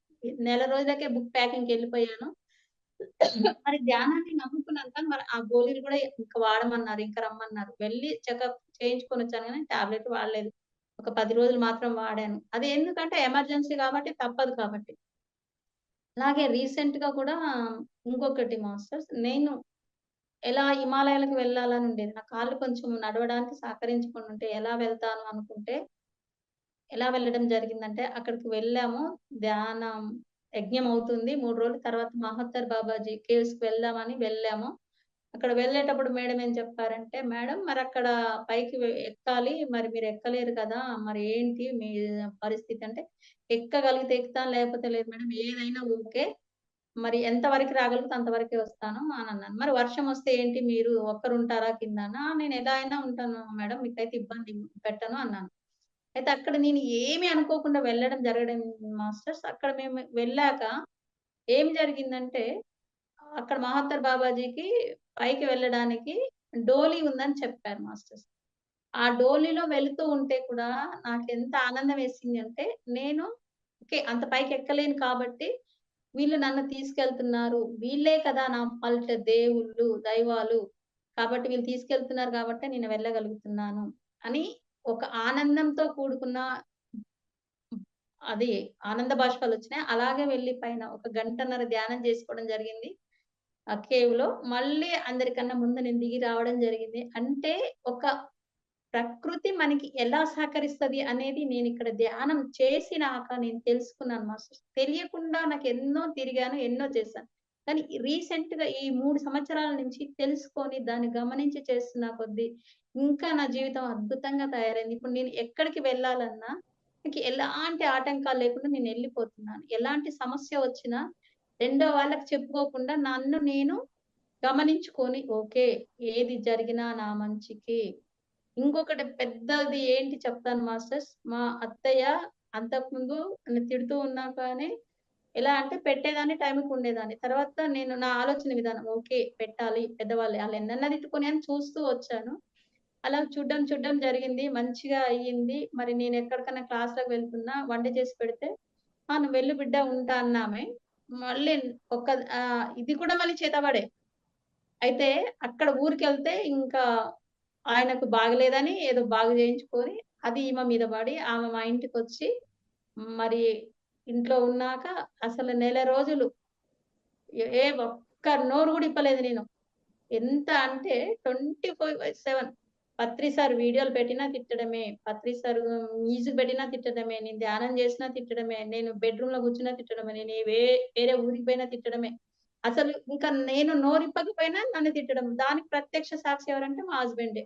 నెల రోజులకే బుక్ ప్యాకింగ్‌కెళ్ళిపోయాను. మరి ధ్యానాన్ని నమ్ముకున్నాను కానీ, మరి ఆ గోళీలు కూడా ఇంక వాడమన్నారు. ఇంక రమ్మన్నారు. వెళ్లి చెకప్ చేయించుకొనొచ్చాను గానీ టాబ్లెట్ వాడలేదు. ఒక 10 రోజులు మాత్రం వాడాను. అది ఎందుకంటే ఎమర్జెన్సీ కాబట్టి తప్పదు కాబట్టి. అలాగే రీసెంట్‌గా కూడా ఇంకొకటి మాస్టర్స్ నేను ఎలా హిమాలయాలకు వెళ్ళాలని ఉండేది. నా కాళ్ళు కొంచెం నడవడానికి సహకరించకుండుంటే ఎలా వెళ్తాను అనుకుంటే, ఎలా వెళ్ళడం జరిగిందంటే అక్కడికి వెళ్ళాము. ధ్యానం యజ్ఞం అవుతుంది. 3 రోజుల తర్వాత మహత్తర్ బాబాజీ కేవ్స్‌కి వెళ్దామని వెళ్ళాము. అక్కడ వెళ్ళేటప్పుడు మేడం ఏం చెప్పారంటే, "మేడం మరక్కడ పైకి ఎక్కాలి. మరి మీరు ఎక్కలేరు కదా! మరి ఏంటి మీ పరిస్థితి" అంటే, "ఎక్కగలిగితే ఎక్కుతాను. లేకపోతే లేదు మేడం. ఏదైనా ఓకే. మరి ఎంత వరకు రాగలిగితే అంతవరకే వస్తాను" అనన్నాను. "మరి వర్షమొస్తే ఏంటి మీరు ఒక్కరుంటారా కిందనా?" "నేను ఎలా అయినా ఉంటాను మేడం. మీకైతే ఇబ్బంది పెట్టను" అన్నాను. అయితే అక్కడ నేను ఏమి అనుకోకుండా వెళ్ళడం జరగడం మాస్టర్స్ అక్కడ మేము వెళ్ళాక ఏం జరిగిందంటే అక్కడ మహత్తర్ బాబాజీకి పైకి వెళ్ళడానికి డోలీ ఉందని చెప్పారు మాస్టర్స్. ఆ డోలీలో వెళుతూ ఉంటే కూడా నాకెంత ఆనందం వేసింది అంటే, నేను ఓకే. అంత పైకెక్కలేను కాబట్టి, వీళ్ళు నన్ను తీసుకెళ్తున్నారు. వీళ్ళే కదా నా పాలిట దేవుళ్ళు, దైవాలు. కాబట్టి వీళ్ళు తీసుకెళ్తున్నారు కాబట్టే నేను వెళ్ళగలుగుతున్నాను అని ఒక ఆనందంతో కూడుకున్న అది ఆనంద బాష్పాలొచ్చినాయి. అలాగే వెళ్లి పైన ఒక గంటన్నర ధ్యానం చేసుకోవడం జరిగింది. ఆ కేవ్‌లో. మళ్ళీ అందరికన్నా ముందు నేను దిగి రావడం జరిగింది. అంటే ఒక ప్రకృతి మనకి ఎలా సహకరిస్తది అనేది నేనిక్కడ ధ్యానం చేసినాక నేను తెలుసుకున్నాను మాస్టర్స్. తెలియకుండా నాకెన్నో తిరిగాను, ఎన్నో చేశాను. కానీ రీసెంట్‌గా ఈ 3 సంవత్సరాల నుంచి తెలుసుకొని దాన్ని గమనించి చేస్తున్న కొద్దీ ఇంకా నా జీవితం అద్భుతంగా తయారైంది. ఇప్పుడు నేను ఎక్కడికి వెళ్ళాలన్నా నాకు ఎలాంటి ఆటంకాలు లేకుండా నేనెళ్ళిపోతున్నాను. ఎలాంటి సమస్య వచ్చినా రెండో వాళ్ళకి చెప్పుకోకుండా నన్ను నేను గమనించుకొని ఓకే. ఏది జరిగినా నా మంచికే. ఇంకొకటి పెద్దది ఏంటి చెప్తాను మాస్టర్స్. మా అత్తయ్య అంతకుముందు నన్ను తిడుతూ ఉన్నా కానీ, ఎలా అంటే పెట్టేదాన్ని టైంకి ఉండేదాన్ని. తర్వాత నేను నా ఆలోచన విధానం ఓకే. పెట్టాలి పెద్దవాళ్ళే ఆళ్ళెన్నన్నా తిట్టుకొని అని చూస్తూ వచ్చాను. అలా చూడడం జరిగింది. మంచిగా అయ్యింది. మరి నేనెక్కడికన్నా క్లాస్‌లోకి వెళ్తున్నా వంట చేసి పెడితే, "ఆ! నువ్వెళ్ళు బిడ్డ ఉంటా" అన్నామె. మళ్ళీ ఇది కూడా మళ్ళీ చేతబడే. అయితే అక్కడ ఊరికెళ్తే ఇంకా ఆయనకు బాగలేదని ఏదో బాగు చేయించుకొని, అది ఈమె మీద పడి, ఆమె మా ఇంటికొచ్చి మరి ఇంట్లో ఉన్నాక అసలు నెల రోజులు ఒక్క నోరు గూడా ఇప్పలేదు నేను. ఎంత అంటే 24/7 పత్రి సార్ వీడియోలు పెట్టినా తిట్టడమే. పత్రి సార్ మ్యూజిక్ పెట్టినా తిట్టడమే. నేను ధ్యానం చేసినా తిట్టడమే. నేను బెడ్‌రూమ్‌లో కూర్చున్నా తిట్టడమే. నేను వేరే ఊరికి పోయినా తిట్టడమే. అసలు ఇంకా నేను నోరిప్పకపోయినా నన్ను తిట్టడం. దానికి ప్రత్యక్ష సాక్షి ఎవరంటే మా హస్బెండే.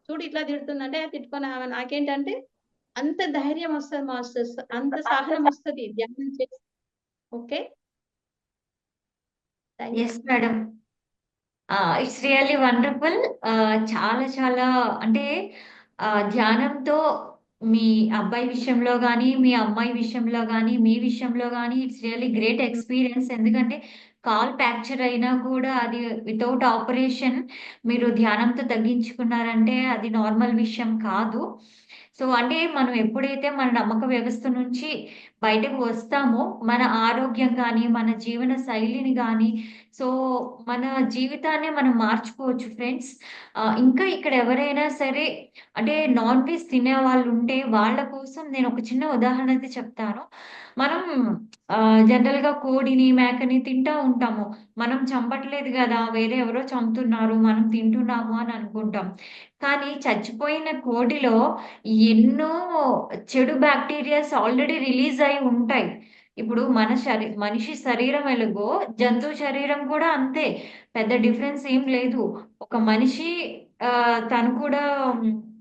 చూడు ఇట్లా తిడుతుందంటే తిట్టుకొని ఆమె నాకేంటంటే అంత ధైర్యం వస్తది మాస్టర్స్. అంత సహనం వస్తది ధ్యానం చేసి. Okay. Thank you. Yes madam. It's really wonderful. చాలా చాలా అంటే ధ్యానంతో మీ అబ్బాయి విషయంలో గాని, మీ అమ్మాయి విషయంలో గాని, మీ విషయంలో గాని ఇట్స్ రియల్లీ గ్రేట్ హ్మ్. ఎక్స్‌పీరియన్స్. ఎందుకంటే కాలు ఫ్రాక్చర్ అయినా కూడా అది వితౌట్ ఆపరేషన్ మీరు ధ్యానంతో తగ్గించుకున్నారంటే అది నార్మల్ విషయం కాదు. సో, అంటే మనం ఎప్పుడైతే మన నమ్మక వ్యవస్థ నుంచి బయటకు వస్తామో, మన ఆరోగ్యం గాని, మన జీవన శైలిని గాని, సో, మన జీవితాన్నే మనం మార్చుకోవచ్చు ఫ్రెండ్స్. ఇంకా ఇక్కడ ఎవరైనా సరే అంటే నాన్ వెజ్ తినేవాళ్ళుంటే వాళ్ళ కోసం నేనొక చిన్న ఉదాహరణ అయితే చెప్తాను. మనం జనరల్‌గా కోడిని, మేకని తింటా ఉంటాము. మనం చంపట్లేదు గదా! వేరే ఎవరో చంపుతున్నారు. మనం తింటున్నాము అని అనుకుంటాం. కానీ చచ్చిపోయిన కోడిలో ఎన్నో చెడు బాక్టీరియాస్ ఆల్రెడీ రిలీజ్ అయి ఉంటాయి. ఇప్పుడు మనిషి శరీరం ఎలాగో జంతువు శరీరం కూడా అంతే. పెద్ద డిఫరెన్స్ ఏం లేదు. ఒక మనిషి తను కూడా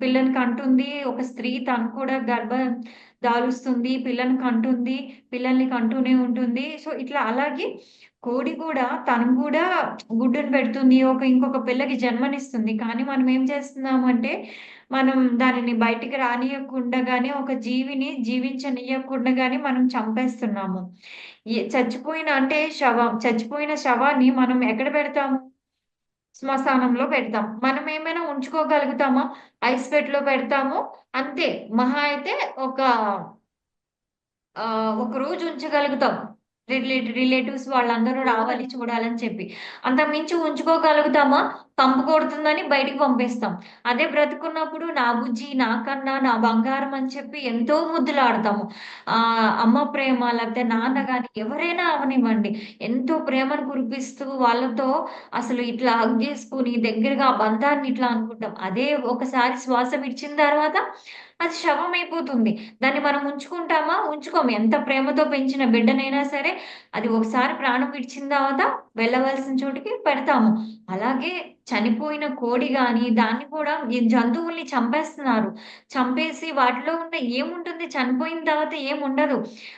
పిల్లని కంటుంది. ఒక స్త్రీ తను కూడా గర్భం దాలుస్తుంది. పిల్లని కంటుంది. పిల్లల్ని కంటూనే ఉంటుంది. సో, ఇట్లా అలాగే కోడి కూడా తను కూడా గుడ్డును పెడుతుంది. ఇంకొక పిల్లకి జన్మనిస్తుంది. కానీ మనం ఏం చేస్తున్నామంటే, మనం దానిని బయటికి రానీయకుండగానే ఒక జీవిని జీవించనీయకుండగానే మనం చంపేస్తున్నాము. చచ్చిపోయిన శవాన్ని మనం ఎక్కడ పెడతాము? శ్మశానంలో పెడతాం. మనం ఏమైనా ఉంచుకోగలుగుతామా? ఐస్ పెట్టెలో పెడతాము. అంతే. మహా అయితే ఒక ఒక రోజు ఉంచగలుగుతాం. రిలేటివ్స్ వాళ్ళందరూ రావాలి చూడాలని చెప్పి. అంతకు మించి ఉంచుకోగలుగుతామా? కంపు కొడుతుందని బయటికి పంపేస్తాం. అదే బ్రతికున్నప్పుడు నా బుజ్జి, నా కన్నా, నా బంగారం అని చెప్పి ఎంతో ముద్దులాడతాము. అమ్మ ప్రేమ లేకపోతే నాన్న గాని ఎవరైనా అవనివ్వండి. ఎంతో ప్రేమను కురిపిస్తూ వాళ్ళతో అసలు ఇట్లా హగ్ జేసుకొని దగ్గరగా ఆ బంధాన్ని ఇట్లా అనుకుంటాం. అదే ఒకసారి శ్వాస విడిచిన తర్వాత అది శవమైపోతుంది. దాన్ని మనం ఉంచుకుంటామా? ఉంచుకోము. ఎంత ప్రేమతో పెంచిన బిడ్డనైనా సరే, అది ఒకసారి ప్రాణం విడిచిన తర్వాత వెళ్ళవలసిన చోటికి పెడతాము. అలాగే చనిపోయిన కోడి గాని, దాన్ని కూడా ఈ జంతువుల్ని చంపేస్తున్నారు. చంపేసి వాటిలో ఉన్న ఏముంటుంది చనిపోయిన తర్వాత ఏముండదు.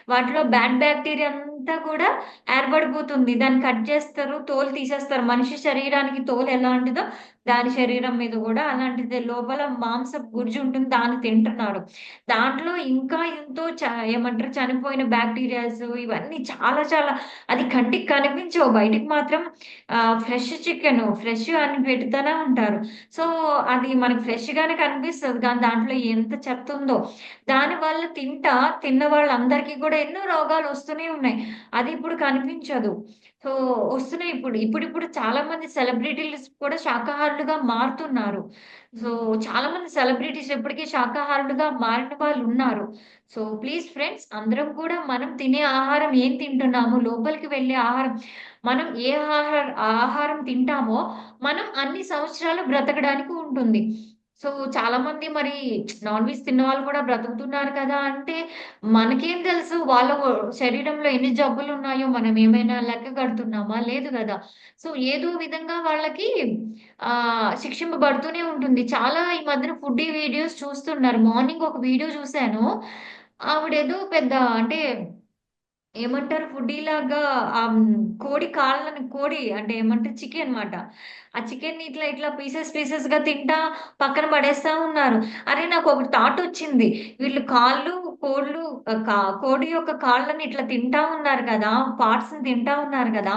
వాటిలో బ్యాడ్ బాక్టీరియా అంతా కూడా ఏర్పడిపోతుంది. దాన్ని కట్ చేస్తారు, తోలు తీసేస్తారు. మనిషి శరీరానికి తోలు ఎలాంటిదో, దాని శరీరం మీద గూడా అలాంటిదే. లోపల మాంసపు గుజ్జు ఉంటుంది. దాన్ని తింటున్నారు. దాంట్లో ఇంకా ఎంతో ఏమంటారు చనిపోయిన బాక్టీరియాస్ ఇవన్నీ చాలా చాలా అది కంటికి కనిపించవు. బయటికి మాత్రం ఫ్రెష్ అని పెడుతూనే ఉంటారు. సో, అది మనకు ఫ్రెష్‌గానే కనిపిస్తది. కానీ దాంట్లో ఎంత చెత్తుందో. దానివల్ల తిన్న వాళ్ళందరికీ కూడా ఎన్నో రోగాలు వస్తూనే ఉన్నాయి. అది ఇప్పుడు కనిపించదు. సో, వస్తున్నాయి ఇప్పుడు. ఇప్పుడిప్పుడు చాలా మంది సెలబ్రిటీలు కూడా శాకాహారులుగా మారుతున్నారు. సో, చాలా మంది సెలబ్రిటీస్ ఇప్పటికి శాకాహారులుగా మారిన వాళ్ళున్నారు. సో, ప్లీజ్ ఫ్రెండ్స్ అందరం కూడా మనం తినే ఆహారం ఏం తింటున్నాము, లోపలికి వెళ్ళే ఆహారం మనం ఏ ఆహారం తింటామో మనం అన్ని సంవత్సరాలు బ్రతకడానికి ఉంటుంది. సో, చాలామంది మరి నాన్ వెజ్ తిన్నవాళ్ళు కూడా బ్రతుకుతున్నారు కదా! అంటే మనకేం తెలుసు వాళ్ళ శరీరంలో ఎన్ని జబ్బులున్నాయో మనం ఏమైనా లెక్క కడుతున్నామా? లేదు గదా! సో, ఏదో విధంగా వాళ్ళకి శిక్షింపబడుతూనే ఉంటుంది. చాలా ఈ మధ్యన ఫుడ్డీ వీడియోస్ చూస్తున్నారు. మార్నింగ్ ఒక వీడియో చూసాను. ఆవిడేదో పెద్ద అంటే ఏమంటారు ఫుడ్డీలాగా కోడి అంటే ఏమంటారు చికెన్ మాట. ఆ చికెన్‌ని ఇట్లా ఇట్లా పీసెస్‌గా తింటా పక్కన పడేస్తా ఉన్నారు. అరే! నాకొకటి థాటొచ్చింది. వీళ్ళు కోళ్ళు కోడి యొక్క కాళ్ళని ఇట్లా తింటా ఉన్నారు కదా! పార్ట్స్‌ని తింటా ఉన్నారు కదా!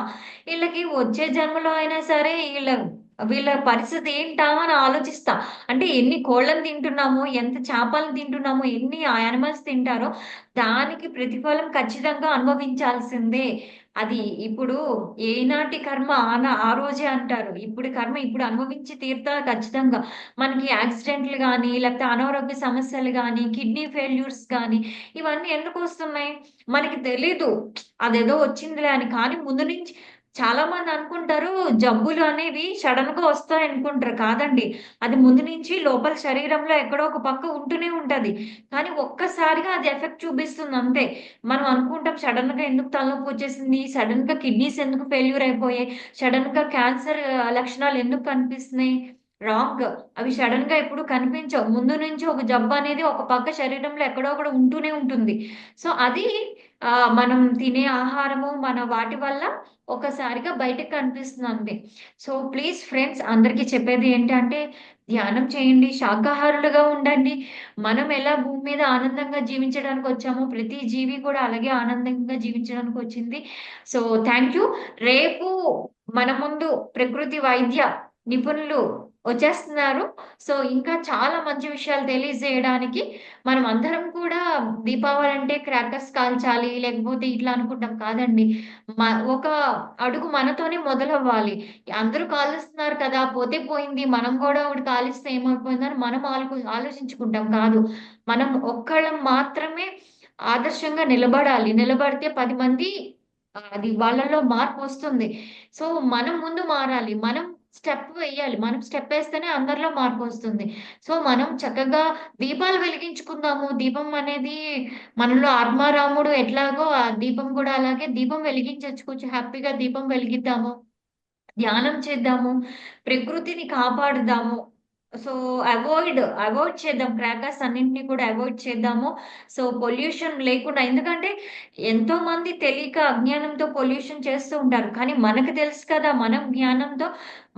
ఈళ్ళకి వచ్చే జన్మలో అయినా సరే వీళ్ళ పరిస్థితి ఏంటా అని ఆలోచిస్తా. అంటే ఎన్ని కోళ్ళని తింటున్నామో, ఎంత చేపలను తింటున్నామో, ఎన్ని యానిమల్స్ తింటారో దానికి ప్రతిఫలం ఖచ్చితంగా అనుభవించాల్సిందే. అది ఇప్పుడు ఏనాటి కర్మ ఆ రోజే అంటారు. ఇప్పుడు కర్మ ఇప్పుడు అనుభవించి తీరుతా ఖచ్చితంగా. మనకి యాక్సిడెంట్‌లు గాని, లేకపోతే అనారోగ్య సమస్యలు గాని, కిడ్నీ ఫెయిల్యూర్స్ గాని, ఇవన్నీ ఎందుకొస్తున్నాయి? మనకి తెలీదు. అదేదో వచ్చిందిలే అని. కానీ ముందు నుంచి చాలా మంది అనుకుంటారు జబ్బులు అనేవి సడన్ గా వస్తాయి అనుకుంటారు. కాదండి. అది ముందు నుంచి లోపల శరీరంలో ఎక్కడో ఒక పక్క ఉంటూనే ఉంటది. కానీ ఒక్కసారిగా అది ఎఫెక్ట్ చూపిస్తుంది అంతే. మనం అనుకుంటాం సడన్ గా ఎందుకు తలనొప్పి వచ్చేసింది? సడన్ గా కిడ్నీస్ ఎందుకు ఫెయిల్యూర్ అయిపోయాయి? సడన్ గా క్యాన్సర్ లక్షణాలు ఎందుకు కనిపిస్తున్నాయి? రాంగ్. అవి సడన్ గా ఎప్పుడు కనిపించవు. ముందు నుంచి ఒక జబ్బు అనేది ఒక పక్క శరీరంలో ఎక్కడో ఒకడ ఉంటూనే ఉంటుంది. సో అది మనం తినే ఆహారము మన వాటి వల్ల ఒకసారిగా బయటకు కనిపిస్తుందండి. సో ప్లీజ్ ఫ్రెండ్స్ అందరికీ చెప్పేది ఏంటంటే ధ్యానం చేయండి, శాకాహారులుగా ఉండండి. మనం ఎలా భూమి మీద ఆనందంగా జీవించడానికి వచ్చామో ప్రతి జీవి కూడా అలాగే ఆనందంగా జీవించడానికి వచ్చింది. So thank you. రేపు మన ముందు ప్రకృతి వైద్య నిపుణులు వచ్చేస్తున్నారు. సో ఇంకా చాలా మంచి విషయాలు తెలియజేయడానికి మనం అందరం కూడా దీపావళి అంటే క్రాకర్స్ కాల్చాలి లేకపోతే ఇట్లా అనుకుంటాం కాదండి. ఒక అడుగు మనతోనే మొదలవ్వాలి. అందరూ కాలుస్తున్నారు కదా! పోతే పోయింది. మనం గూడా ఒకటి కాలిస్తే ఏమైపోయిందని మనం ఆలోచించుకుంటాం కాదు. మనం ఒక్కళ్ళం మాత్రమే ఆదర్శంగా నిలబడాలి. నిలబడితే 10 మంది అది వాళ్ళలో మార్పొస్తుంది. సో, మనం ముందు మారాలి. మనం స్టెప్ వెయ్యాలి. మనం స్టెప్పేస్తేనే అందరిలో మార్పొస్తుంది. సో, మనం చక్కగా దీపాలు వెలిగించుకుందాము. దీపం అనేది మనలో ఆత్మారాముడు ఎట్లాగో ఆ దీపం కూడా అలాగే దీపం వెలిగించొచ్చు. కొంచెం హ్యాపీగా దీపం వెలిగిద్దాము. ధ్యానం చేద్దాము. ప్రకృతిని కాపాడుదాము. సో, అవాయిడ్ చేద్దాం. క్రాకర్స్ అన్నింటిని కూడా అవాయిడ్ చేద్దాము. సో, పొల్యూషన్ లేకుండా ఎందుకంటే ఎంతోమంది తెలియక అజ్ఞానంతో పొల్యూషన్ చేస్తూ ఉంటారు. కానీ మనకు తెలుసు కదా! మనం జ్ఞానంతో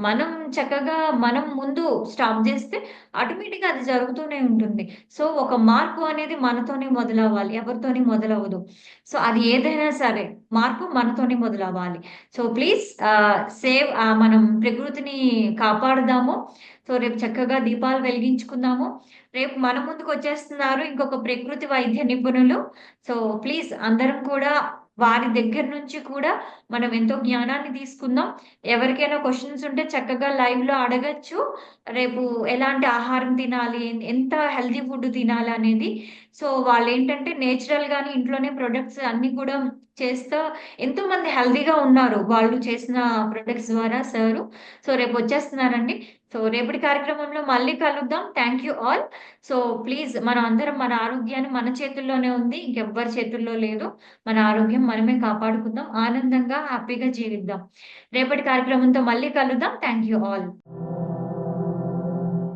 మనం చక్కగా మనం ముందు స్టాప్ జేస్తే ఆటోమేటిక్‌గా అది జరుగుతూనే ఉంటుంది. సో, ఒక మార్పు అనేది మనతోనే మొదలవ్వాలి. ఎవరితోని మొదలవ్వదు. సో, అది ఏదైనా సరే మార్పు మనతోనే మొదలవ్వాలి. సో, ప్లీజ్ మనం ప్రకృతిని కాపాడుదాము. సో, రేపు చక్కగా దీపాలు వెలిగించుకుందాము. రేపు మన ముందుకొచ్చేస్తున్నారు ఇంకొక ప్రకృతి వైద్య నిపుణులు. సో, ప్లీజ్ అందరం కూడా వారి దగ్గర నుంచి కూడా మనం ఎంతో జ్ఞానాన్ని తీసుకుందాం. ఎవరికైనా క్వెషన్స్ ఉంటే చక్కగా లైవ్‌లో అడగొచ్చు. రేపు ఎలాంటి ఆహారం తినాలి? ఎంత హెల్తీ ఫుడ్ తినాలి అనేది. సో, వాళ్ళేంటంటే నేచురల్‌గానే ఇంట్లోనే ప్రొడక్ట్స్ అన్నీ కూడా చేస్తా ఎంతోమంది హెల్తీగా ఉన్నారు. వాళ్ళు చేసిన ప్రొడక్ట్స్ ద్వారా సారు. సో, రేపొచ్చేస్తున్నారండి. సో, రేపటి కార్యక్రమంలో మళ్ళీ కలుద్దాం. Thank you all. So, please మనం అందరం మన ఆరోగ్యాన్ని మన చేతుల్లోనే ఉంది. ఇంకెవ్వరి చేతుల్లో లేదు. మన ఆరోగ్యం మనమే కాపాడుకుందాం. ఆనందంగా, హ్యాపీగా జీవిద్దాం. రేపటి కార్యక్రమంతో మళ్ళీ కలుద్దాం. Thank you all.